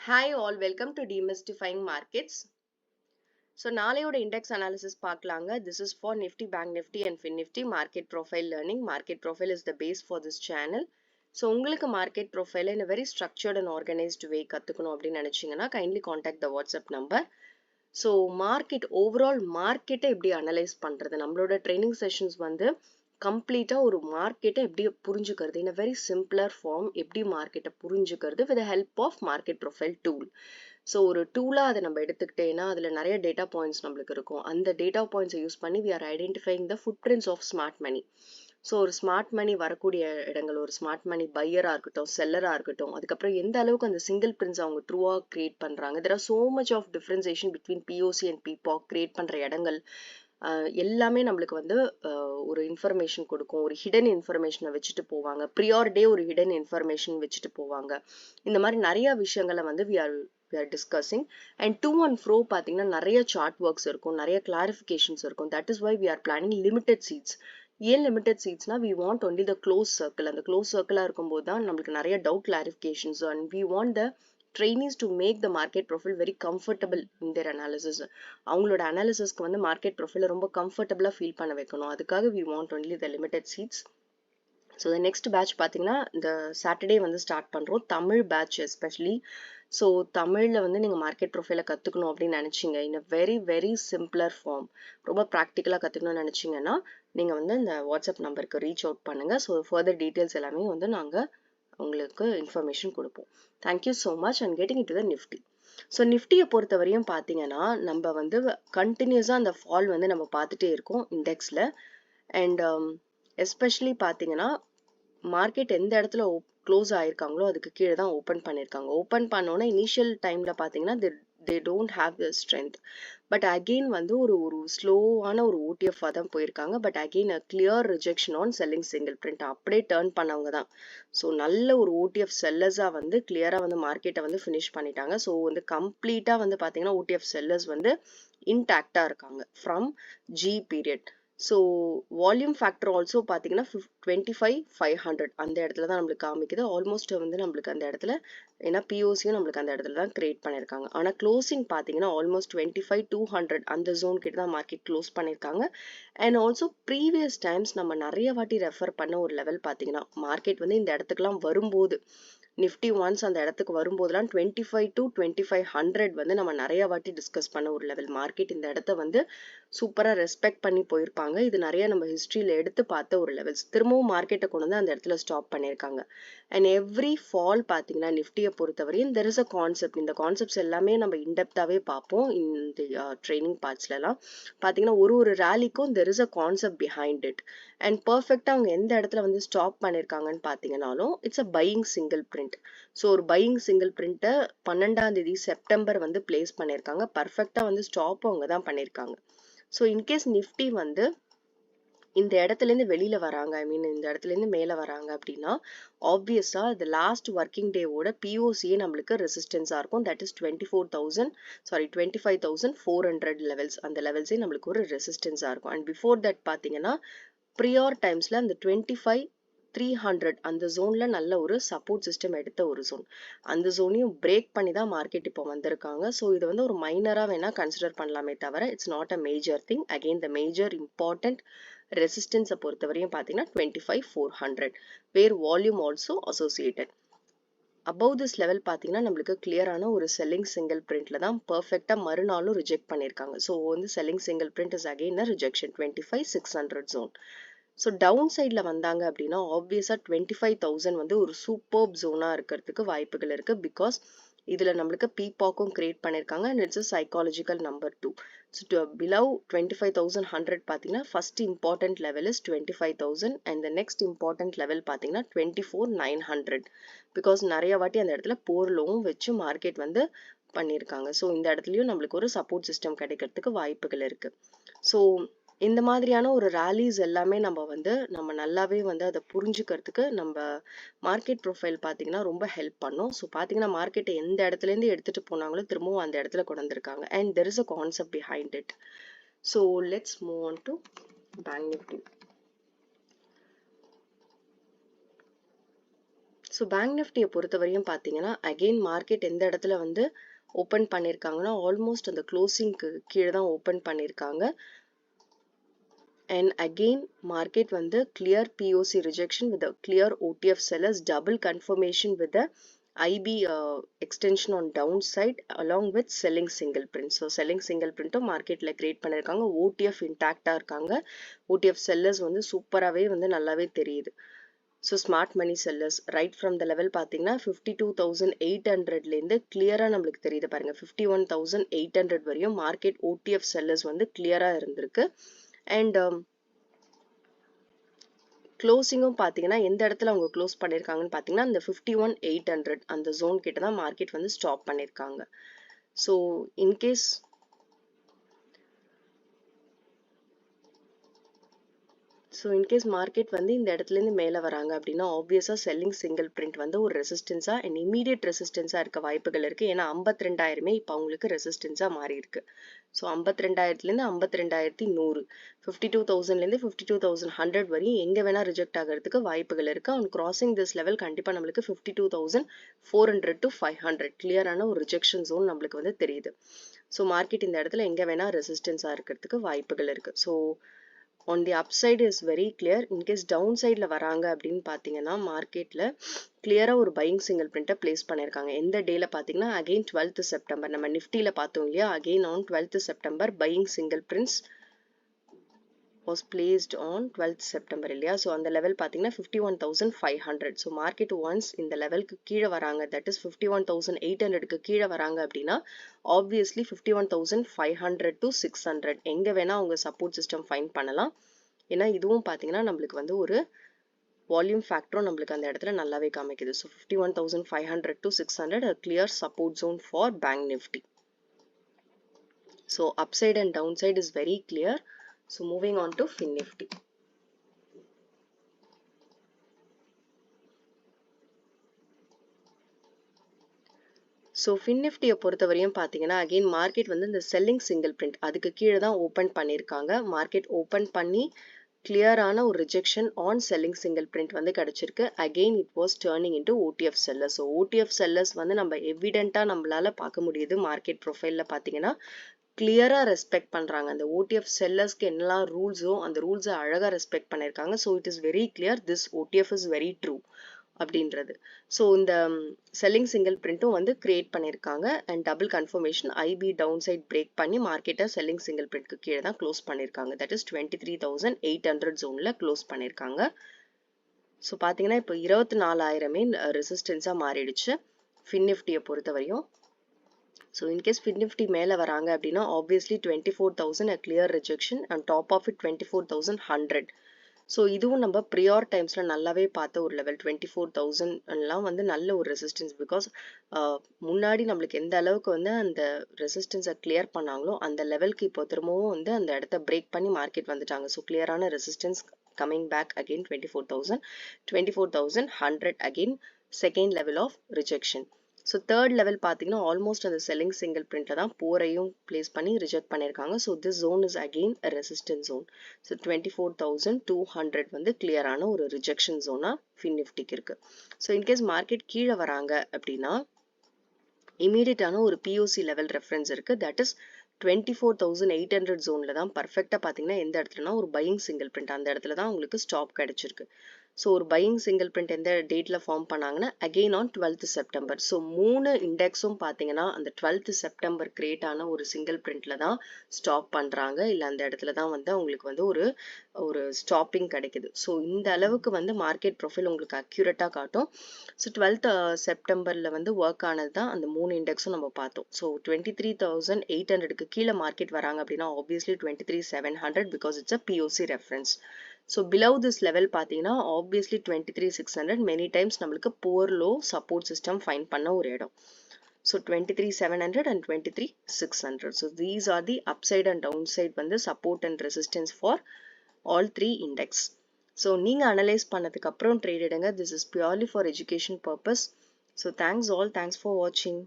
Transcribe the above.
Hi all, welcome to Demystifying Markets. So நாளையோட index analysis பார்க்கலாங்க. This is for Nifty, Bank Nifty and Fin Nifty market profile learning. Market profile is the base for this channel. So உங்களுக்கு market profile in a very structured and organized way கத்துக்கணும் அப்படின்னு நினைச்சீங்கன்னா kindly contact the WhatsApp number. So market overall market எப்படி analyse பண்றது, நம்மளோட training sessions வந்து கம்ப்ளீட்டா ஒரு மார்க்கெட்டை எப்படி புரிஞ்சுக்கிறது in a very simpler form, எப்படி மார்க்கெட்டை புரிஞ்சுக்கிறது with the help of market profile tool. So ஒரு டூலாக அதை நம்ம எடுத்துக்கிட்டேன்னா அதில் நிறைய டேட்டா பாயிண்ட்ஸ் நம்மளுக்கு இருக்கும். அந்த டேட்டா பாயிண்ட்ஸை யூஸ் பண்ணி we are identifying the footprints of smart money. So ஒரு ஸ்மார்ட் மணி வரக்கூடிய இடங்கள், ஒரு ஸ்மார்ட் மணி பையராக இருக்கட்டும், செல்லராக இருக்கட்டும், அதுக்கப்புறம் எந்த அளவுக்கு அந்த சிங்கிள் பிரிண்ட்ஸ் அவங்க ட்ரூவாக கிரியேட் பண்ணுறாங்க. There are so much of differentiation between POC and பிபாக் கிரியேட் பண்ணுற இடங்கள் எல்லாமே நம்மளுக்கு வந்து ஒரு இன்ஃபர்மேஷன் கொடுக்கும். ஒரு ஹிடன் இன்ஃபர்மேஷனை வச்சுட்டு போவாங்க, ப்ரியார் டே ஒரு ஹிடன் இன்ஃபர்மேஷன் வச்சுட்டு போவாங்க. இந்த மாதிரி நிறைய விஷயங்களை வந்து we are discussing. And to and fro பார்த்தீங்கன்னா நிறைய சார்ட் ஒர்க்ஸ் இருக்கும், நிறைய கிளாரிஃபிகேஷன்ஸ் இருக்கும். That is why we are planning limited seats. ஏன் லிமிடெட் சீட்ஸ்னா we want only the close circle. அந்த க்ளோஸ் சர்க்கிளாக இருக்கும்போது தான் நம்மளுக்கு நிறைய doubt clarifications and we want the trainees to make the market profile very comfortable in their analysis. அவங்களோட அனாலிசிஸ்க்கு வந்து மார்க்கெட் ப்ரொஃபைல ரொம்ப கம்ஃபர்டபுளாக ஃபீல் பண்ண வைக்கணும். அதுக்காக we want only the limited seats. So the next batch பார்த்தீங்கன்னா இந்த சாட்டர்டே வந்து ஸ்டார்ட் பண்ணுறோம், தமிழ் பேட்ச் எஸ்பெஷலி. ஸோ தமிழில் வந்து நீங்கள் மார்க்கெட் ப்ரொஃபைலை கற்றுக்கணும் அப்படின்னு நினச்சிங்க in a very very simpler form, ரொம்ப ப்ராக்டிக்கலாக கற்றுக்கணும்னு நினச்சிங்கன்னா நீங்கள் வந்து இந்த வாட்ஸ்அப் நம்பருக்கு ரீச் அவுட் பண்ணுங்கள். ஸோ ஃபர்தர் டீட்டெயில்ஸ் எல்லாமே வந்து நாங்கள் உங்களுக்கு இன்ஃபர்மேஷன் கொடுப்போம். Thank you so much and getting it to the Nifty. So நிஃப்டியை பொறுத்தவரையும் பார்த்தீங்கன்னா நம்ம வந்து கண்டினியூஸாக அந்த ஃபால் வந்து நம்ம பார்த்துட்டே இருக்கோம் இண்டெக்ஸில். அண்ட் எஸ்பெஷலி பார்த்தீங்கன்னா மார்க்கெட் எந்த இடத்துல க்ளோஸ் ஆயிருக்காங்களோ அதுக்கு கீழே தான் ஓப்பன் பண்ணியிருக்காங்க. ஓப்பன் பண்ணோன்னா இனிஷியல் டைமில் பார்த்தீங்கன்னா they don't have the strength. But again வந்து ஒரு ஸ்லோவான ஒரு ஓடிஎஃபாக தான் போயிருக்காங்க. But again a clear rejection on selling single print, அப்படியே டேர்ன் பண்ணவங்க தான். ஸோ நல்ல ஒரு ஓடிஎஃப் செல்லர்ஸாக வந்து கிளியராக வந்து மார்க்கெட்டை வந்து ஃபினிஷ் பண்ணிட்டாங்க. ஸோ வந்து கம்ப்ளீட்டாக வந்து பார்த்தீங்கன்னா ஓடிஎஃப் செல்லர்ஸ் வந்து இன்டாக்டாக இருக்காங்க from G period. So volume factor also பார்த்தீங்கன்னா 25,500 அந்த இடத்துல தான் நம்மளுக்கு காமிக்குது. ஆல்மோஸ்ட் வந்து நம்மளுக்கு அந்த இடத்துல ஏன்னா பிஓசியும் நம்மளுக்கு அந்த இடத்துல தான் கிரியேட் பண்ணியிருக்காங்க. ஆனால் க்ளோசிங் பார்த்தீங்கன்னா ஆல்மோஸ்ட் 25,200 அந்த ஜோன் கிட்ட தான் மார்க்கெட் க்ளோஸ் பண்ணியிருக்காங்க. அண்ட் ஆல்சோ ப்ரீவியஸ் டைம்ஸ் நம்ம நிறைய வாட்டி ரெஃபர் பண்ண ஒரு லெவல் பார்த்தீங்கன்னா மார்க்கெட் வந்து இந்த இடத்துக்குலாம் வரும்போது நிஃப்டி ஒன்ஸ் அந்த இடத்துக்கு வரும்போதெல்லாம் 25 to 2500 வந்து நம்ம நிறைய வாட்டி டிஸ்கஸ் பண்ண ஒரு லெவல். மார்க்கெட் இந்த இடத்த வந்து சூப்பராக ரெஸ்பெக்ட் பண்ணி போயிருப்பாங்க. இது நிறைய நம்ம ஹிஸ்ட்ரியில் எடுத்து பார்த்த ஒரு லெவல்ஸ். திரும்பவும் மார்க்கெட்டை கொண்டு வந்து அந்த இடத்துல ஸ்டாப் பண்ணியிருக்காங்க. அண்ட் எவ்ரி ஃபால் பார்த்தீங்கன்னா நிஃப்டியை பொறுத்தவரையும் தெர் இஸ் அ கான்செப்ட். இந்த கான்செப்ட்ஸ் எல்லாமே நம்ம இன்டெப்த்தாகவே பார்ப்போம் இந்த ட்ரைனிங் பார்ட்ஸ்லாம். பார்த்தீங்கன்னா ஒரு ரேலிக்கும் there is a concept behind it. And பர்ஃபெக்டாக அவங்க எந்த இடத்துல வந்து ஸ்டாப் பண்ணியிருக்காங்கன்னு பார்த்தீங்கன்னாலும் it's a buying single print. So ஒரு பையிங் சிங்கிள் பிரிண்ட்டை 12 செப்டம்பர் வந்து பிளேஸ் பண்ணியிருக்காங்க. பர்ஃபெக்டாக வந்து ஸ்டாப் அவங்க தான் பண்ணியிருக்காங்க. ஸோ இன்கேஸ் நிஃப்டி வந்து இந்த இடத்துலேருந்து வெளியில் வராங்க, ஐ மீன் இந்த இடத்துலேருந்து மேலே வராங்க அப்படின்னா ஆப்வியஸாக இந்த லாஸ்ட் ஒர்க்கிங் டேவோட பிஓசியே நம்மளுக்கு ரெசிஸ்டன்ஸாக இருக்கும். That is 25,400 levels. அந்த லெவல்ஸே நம்மளுக்கு ஒரு ரெசிஸ்டன்ஸாக இருக்கும். அண்ட் பிஃபோர் தட் பார்த்தீங்கன்னா ப்ரியார் டைம்ஸில் அந்த 25,300 அந்த ஜோனில் நல்ல ஒரு சப்போர்ட் சிஸ்டம் எடுத்த ஒரு ஜோன். அந்த ஜோனையும் பிரேக் பண்ணி தான் மார்க்கெட் இப்போ வந்திருக்காங்க. ஸோ இது வந்து ஒரு மைனராக வேணால் கன்சிடர் பண்ணலாமே தவிர it's not a major thing. Again the major important ரெசிஸ்டன்ஸை பொறுத்தவரையும் பார்த்தீங்கன்னா 25,400 where volume also associated. Above this level பார்த்தீங்கன்னா நம்மளுக்கு கிளியரான ஒரு செல்லிங் சிங்கிள் பிரிண்ட்ல தான் பர்ஃபெக்டாக மறுநாளும் ரிஜெக்ட் பண்ணியிருக்காங்க. ஸோ வந்து selling single print is again a rejection 25,600 zone. So down சைடில் வந்தாங்க அப்படின்னா ஆப்வியஸாக 25,000 வந்து ஒரு சூப்பர்ப் ஜோனாக இருக்கிறதுக்கு வாய்ப்புகள் இருக்குது. பிகாஸ் இதில் நம்மளுக்கு பிபாக்கும் கிரியேட் பண்ணியிருக்காங்க and it's a psychological number 2. So below 25,100 பார்த்தீங்கன்னா first important level is 25,000 and the next important level பார்த்தீங்கன்னா 24,900. பிகாஸ் நிறைய வாட்டி அந்த இடத்துல போர்லோவும் வச்சு மார்க்கெட் வந்து பண்ணியிருக்காங்க. ஸோ இந்த இடத்துலையும் நம்மளுக்கு ஒரு சப்போர்ட் சிஸ்டம் கிடைக்கிறதுக்கு வாய்ப்புகள் இருக்குது. ஸோ இந்த மாதிரியான ஒரு ரேலிஸ் எல்லாமே நம்ம நல்லாவே வந்து அதை புரிஞ்சுக்கிறதுக்கு நம்ம மார்க்கெட் ப்ரொஃபைல் பார்த்தீங்கன்னா ரொம்ப ஹெல்ப் பண்ணும். ஸோ பார்த்தீங்கன்னா மார்க்கெட்டை எந்த இடத்துலேருந்து எடுத்துகிட்டு போனாங்களோ திரும்பவும் அந்த இடத்துல கொண்டு வந்திருக்காங்க. And there is a concept behind it. So let's move on to bank Nifty. So bank நிஃப்டியை பொறுத்தவரையும் பார்த்தீங்கன்னா அகெயின் மார்க்கெட் எந்த இடத்துல வந்து ஓப்பன் பண்ணியிருக்காங்கன்னா ஆல்மோஸ்ட் அந்த க்ளோசிங்க்கு கீழே தான் ஓப்பன் பண்ணியிருக்காங்க. And again market வந்து clear POC rejection with a clear OTF sellers, double confirmation with the IB extension on downside along with selling single print. So selling single print மார்க்கெட்ல create பண்ணிருக்காங்க. OTF இன்டாக்டா இருக்காங்க. OTF sellers வந்து சூப்பராகவே வந்து நல்லாவே தெரியுது. So smart money sellers right from the level பார்த்தீங்கன்னா 52,800லேருந்து கிளியராக நம்மளுக்கு தெரியுது பாருங்க. 51,800 வரையும் மார்க்கெட் OTF செல்லர்ஸ் வந்து கிளியராக இருந்திருக்கு. அண்ட் க்ளோசிங்கும் பார்த்தீங்கன்னா எந்த இடத்துல அவங்க க்ளோஸ் பண்ணியிருக்காங்கன்னு பார்த்தீங்கன்னா அந்த 51,800 அந்த ஜோன் கிட்ட தான் மார்க்கெட் வந்து ஸ்டாப் பண்ணியிருக்காங்க. ஸோ இன்கேஸ் மார்க்கெட் வந்து இந்த இடத்துலேருந்து மேலே வராங்க அப்படின்னா ஆப்வியஸாக செல்லிங் சிங்கிள் பிரிண்ட் வந்து ஒரு ரெசிஸ்டன்ஸாக அண்ட் இமீடியட் ரெசிஸ்டன்ஸாக இருக்க வாய்ப்புகள் இருக்குது. ஏன்னா 52,000 இப்போ அவங்களுக்கு ரெசிஸ்டன்ஸாக மாறி இருக்கு. ஸோ 52,000லேருந்து 52,100, 52,000லேருந்து 52,100 வரையும் எங்கே வேணால் ரிஜெக்ட் ஆகிறதுக்கு வாய்ப்புகள் இருக்குது. அண்ட் கிராசிங் திஸ் லெவல் கண்டிப்பாக நம்மளுக்கு 52,400 to 500 கிளியரான ஒரு ரிஜெக்ஷன் ஜோன் நம்மளுக்கு வந்து தெரியுது. ஸோ மார்க்கெட் இந்த இடத்துல எங்கே வேணால் ரெசிஸ்டன்ஸாக இருக்கிறதுக்கு வாய்ப்புகள் இருக்குது. So on the upside is very clear. In case downside ல வராங்க அப்படின்னு பார்த்தீங்கன்னா மார்க்கெட்ல கிளியரா ஒரு பையிங் சிங்கிள் பிரிண்ட்டை பிளேஸ் பண்ணியிருக்காங்க. எந்த டேல பார்த்தீங்கன்னா அகெயின் 12th செப்டம்பர் நம்ம நிஃப்டியில பார்த்தோம் இல்லையா, again on 12th September buying single prints was placed on 12th September இல்லையா. ஸோ அந்த லெவல் பார்த்தீங்கன்னா 51,500. ஸோ மார்க்கெட் ஒன்ஸ் இந்த லெவலுக்கு கீழே வராங்க, தட் இஸ் 51,800க்கு கீழே வராங்க அப்படின்னா ஆப்வியஸ்லி 51,500 to 600 எங்கே வேணால் அவங்க சப்போர்ட் சிஸ்டம் ஃபைண்ட் பண்ணலாம். ஏன்னா இதுவும் பார்த்தீங்கன்னா நம்மளுக்கு வந்து ஒரு வால்யூம் ஃபேக்டரும் நம்மளுக்கு அந்த இடத்துல நல்லாவே காமிக்குது. So 51,500 to 600 a clear support zone for bank nifty. So upside and downside is very clear. So moving on to fin nifty. So fin நிஃப்டியை பொறுத்தவரையும் பார்த்தீங்கன்னா அகெயின் மார்க்கெட் வந்து இந்த செல்லிங் சிங்கிள் பிரிண்ட் அதுக்கு கீழே தான் ஓப்பன் பண்ணியிருக்காங்க. மார்க்கெட் ஓப்பன் பண்ணி கிளியரான ஒரு rejection on selling single print வந்து கிடைச்சிருக்கு. Again it was turning into OTF sellers. So OTF sellers வந்து நம்ம எவிடென்ட்டாக நம்மளால பார்க்க முடியுது. மார்க்கெட் ப்ரொஃபைலில் பார்த்தீங்கன்னா கிளியராக ரெஸ்பெக்ட் பண்ணுறாங்க. அந்த OTF செல்லர்ஸ்க்கு என்னெல்லாம் ரூல்ஸோ அந்த ரூல்ஸை அழகாக ரெஸ்பெக்ட் பண்ணியிருக்காங்க. So it is very clear this OTF is very true அப்படின்றது. ஸோ இந்த செல்லிங் சிங்கிள் பிரிண்ட்டும் வந்து கிரியேட் பண்ணியிருக்காங்க. And double confirmation IB down side break பண்ணி மார்க்கெட்டை செல்லிங் சிங்கிள் பிரிண்ட்க்கு கீழே தான் க்ளோஸ் பண்ணியிருக்காங்க. தட் இஸ் 23,800 ஜோனில் க்ளோஸ் பண்ணியிருக்காங்க. ஸோ பார்த்தீங்கன்னா இப்போ 24,000 ரெசிஸ்டன்ஸாக மாறிடுச்சு ஃபின் நிஃப்டியை பொறுத்தவரையும். ஸோ இன்கேஸ் ஃபின் நிஃப்டி மேலே வராங்க அப்படின்னா obviously 24,000 a clear rejection and top of it 24,100. So இதுவும் நம்ம ப்ரியார் டைம்ஸில் நல்லாவே பார்த்த ஒரு லெவல் 24,000 வந்து நல்ல ஒரு ரெசிஸ்டன்ஸ். பிகாஸ் முன்னாடி நம்மளுக்கு எந்த அளவுக்கு வந்து அந்த ரெசிஸ்டன்ஸை கிளியர் பண்ணாங்களோ அந்த லெவலுக்கு இப்போ திரும்பவும் வந்து அந்த இடத்த பிரேக் பண்ணி மார்க்கெட் வந்துட்டாங்க. ஸோ கிளியரான resistance coming back again 24,000, 24,100 again second level of rejection. So third level பார்த்தீங்கன்னா ஆல்மோஸ்ட் அந்த செல்லிங் சிங்கிள் பிரிண்ட்டில் தான் போரையும் பிளேஸ் பண்ணி ரிஜெக்ட் பண்ணியிருக்காங்க. So this zone is again resistance zone. So 24,200 வந்து கிளியரான ஒரு ரிஜெக்ஷன் ஜோனாக ஃபின் நிஃப்டிக்கு இருக்குது. ஸோ இன்கேஸ் மார்க்கெட் கீழே வராங்க அப்படின்னா இமீடியட்டான ஒரு POC லெவல் ரெஃபரன்ஸ் இருக்குது. தட் இஸ் 24,800 ஜோனில் தான் பர்ஃபெக்டாக பார்த்தீங்கன்னா எந்த இடத்துலனா ஒரு பையிங் சிங்கிள் பிரிண்ட் அந்த இடத்துல தான் உங்களுக்கு ஸ்டாப் கிடைச்சிருக்கு. ஸோ ஒரு பையிங் சிங்கிள் பிரிண்ட் எந்த டேட்டில் ஃபார்ம் பண்ணாங்கன்னா again on 12th September. So 3 இண்டெக்ஸும் பார்த்தீங்கன்னா அந்த 12th செப்டம்பர் கிரியேட் ஆன ஒரு சிங்கிள் பிரிண்ட்டில் தான் ஸ்டாப் பண்ணுறாங்க. இல்லை அந்த இடத்துல தான் வந்து அவங்களுக்கு வந்து ஒரு ஸ்டாப்பிங் கிடைக்குது. ஸோ இந்த அளவுக்கு வந்து மார்க்கெட் ப்ரொஃபைல் உங்களுக்கு அக்யூரேட்டாக காட்டும். ஸோ 12th செப்டம்பரில் வந்து ஒர்க் ஆனது தான் அந்த 3 இண்டெக்ஸும் நம்ம பார்த்தோம். ஸோ 23,800க்கு கீழே மார்க்கெட் வராங்க அப்படின்னா obviously 23,700 because it's a POC reference. So below this level பார்த்தீங்கன்னா ஆப்வியஸ்லி 23,600 மெனி டைம்ஸ் நம்மளுக்கு poor low support system find பண்ண ஒரு இடம். So 23,700 and 23,600. So these are the upside and downside வந்து support and resistance for all 3 index. So நீங்கள் analyse பண்ணதுக்கு அப்புறம் trade எடுங்க. This is purely for education purpose. So thanks for வாட்சிங்.